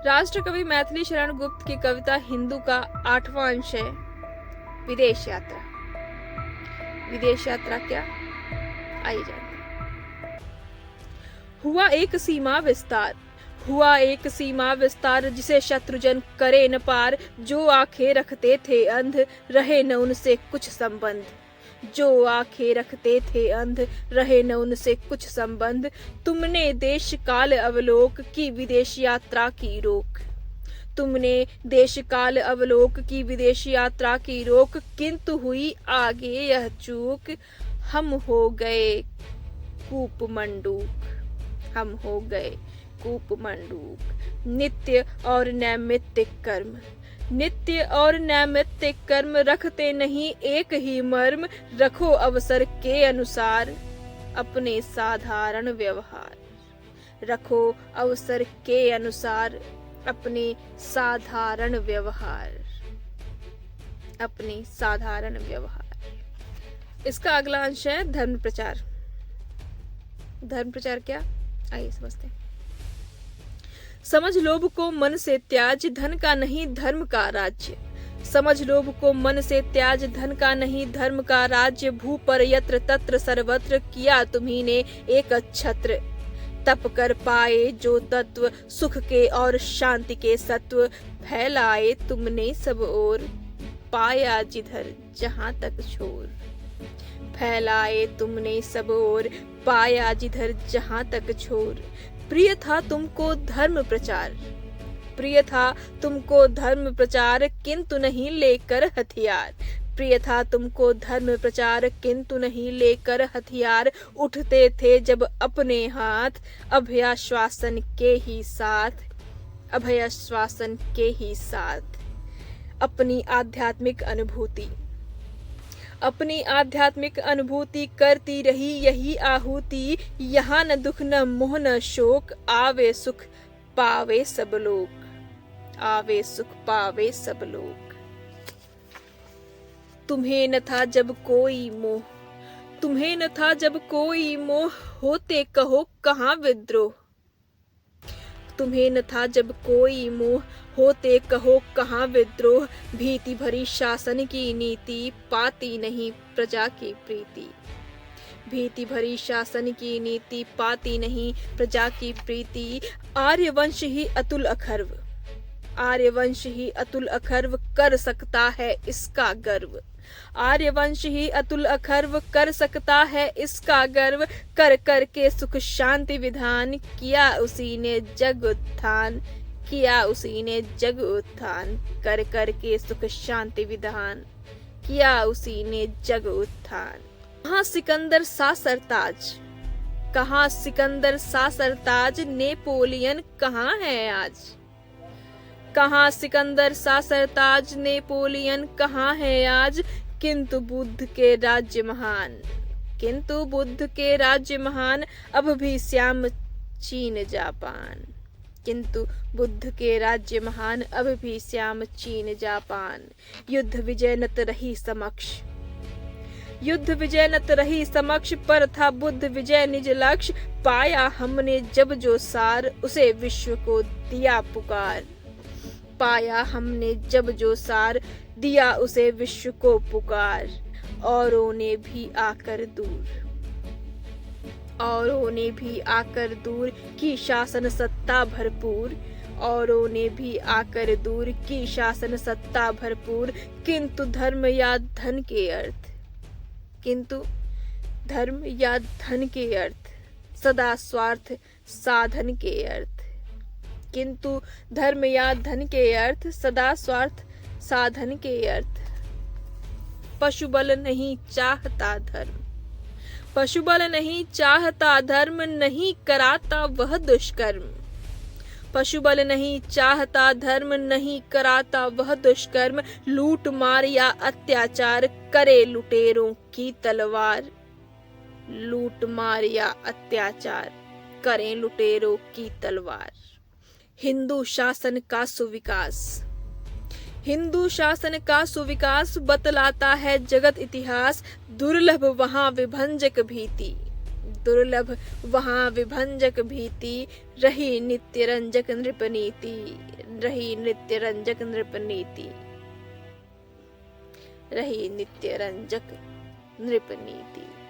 राष्ट्र कवि मैथिली शरण गुप्त की कविता हिंदू का 8वां अंश है विदेश यात्रा। विदेश यात्रा क्या, आइए जानते हैं। हुआ एक सीमा विस्तार, हुआ एक सीमा विस्तार, जिसे शत्रुजन करे न पार। जो आंखें रखते थे अंध, रहे न उनसे कुछ संबंध। जो आंखें रखते थे अंध, रहे न उनसे कुछ संबंध। तुमने देश काल अवलोक की, विदेश यात्रा की रोक। तुमने देश काल अवलोक की, विदेश यात्रा की रोक। किंतु हुई आगे यह चूक, हम हो गए कूप मंडूक। हम हो गए कूप मंडूक। नित्य और नैमित्तिक कर्म, नित्य और नैमित्तिक कर्म, रखते नहीं एक ही मर्म। रखो अवसर के अनुसार अपने साधारण व्यवहार। रखो अवसर के अनुसार अपने साधारण व्यवहार। अपने साधारण व्यवहार। इसका अगला अंश है धर्म प्रचार। धर्म प्रचार क्या, आइए समझते हैं। समझ लोभ को मन से त्याज, धन का नहीं धर्म का राज्य। समझ लोभ को मन से त्याज, धन का नहीं धर्म का राज्य। भू पर यत्र तत्र सर्वत्र, किया तुम्ही ने एक छत्र। तप कर पाए जो तत्व, सुख के और शांति के सत्व। फैलाए तुमने सब ओर, पाया जिधर जहां तक छोर। फैलाए तुमने सब ओर, पाया जिधर जहां तक छोर। प्रिय था तुमको धर्म प्रचार, प्रिय था तुमको धर्म प्रचार, किंतु नहीं लेकर हथियार। प्रिय था तुमको धर्म प्रचार, किंतु नहीं लेकर हथियार। उठते थे जब अपने हाथ, अभयाश्वासन के ही साथ। अभयाश्वासन के ही साथ। अपनी आध्यात्मिक अनुभूति, अपनी आध्यात्मिक अनुभूति करती रही यही आहुति। यहाँ न दुख न मोह न शोक, आवे सुख पावे सब लोग। आवे सुख पावे सब लोग। तुम्हें न था जब कोई मोह, तुम्हें न था जब कोई मोह, होते कहो कहाँ विद्रोह। तुम्हें न था जब कोई मोह, होते कहो कहाँ विद्रोह। भीति भरी शासन की नीति, पाती नहीं प्रजा की प्रीति। भीति भरी शासन की नीति, पाती नहीं प्रजा की प्रीति। आर्यवंश ही अतुल अखर्व, आर्यवंश ही अतुल अखर्व, कर सकता है इसका गर्व। आर्यवंश ही अतुल अखर्व, कर सकता है इसका गर्व। कर कर के सुख शांति विधान, किया उसी ने जग उत्थान। किया उसी ने जग उत्थान। कर कर के सुख शांति विधान, किया उसी ने जग उत्थान। कहाँ सिकंदर सा सरताज, कहाँ सिकंदर सा सरताज, नेपोलियन कहाँ है आज। कहाँ सिकंदर सा सरताज, नेपोलियन कहाँ है आज। किंतु बुद्ध के राज्य महान, किंतु बुद्ध के राज्य महान, अब भी श्याम चीन जापान। किंतु बुद्ध के राज्य महान, अब भी श्याम चीन जापान। युद्ध विजय नत रही समक्ष, युद्ध विजय नत रही समक्ष, पर था बुद्ध विजय निज लक्ष्य। पाया हमने जब जो सार, उसे विश्व को दिया पुकार। पाया हमने जब जो सार, दिया उसे विश्व को पुकार। औरों ने भी आकर दूर, औरों ने भी आकर दूर, की शासन सत्ता भरपूर। औरों ने भी आकर दूर, की शासन सत्ता भरपूर। किंतु धर्म या धन के अर्थ, किंतु धर्म या धन के अर्थ, सदा स्वार्थ साधन के अर्थ। किंतु धर्म या धन के अर्थ, सदा स्वार्थ साधन के अर्थ। पशुबल नहीं चाहता धर्म, पशुबल नहीं चाहता धर्म, नहीं कराता वह दुष्कर्म। पशुबल नहीं चाहता धर्म, नहीं कराता वह दुष्कर्म। लूट मार या अत्याचार, करे लुटेरों की तलवार। लूट मार या अत्याचार, करें लुटेरों की तलवार। हिंदू शासन का सुविकास, हिंदू शासन का सुविकास, बतलाता है जगत इतिहास। दुर्लभ वहां विभंजक भीति, दुर्लभ वहाँ विभंजक भीति, रही नित्य रंजक नृपनीति, रही नित्य रंजक नृपनीति, रही नित्य रंजक नृपनीति।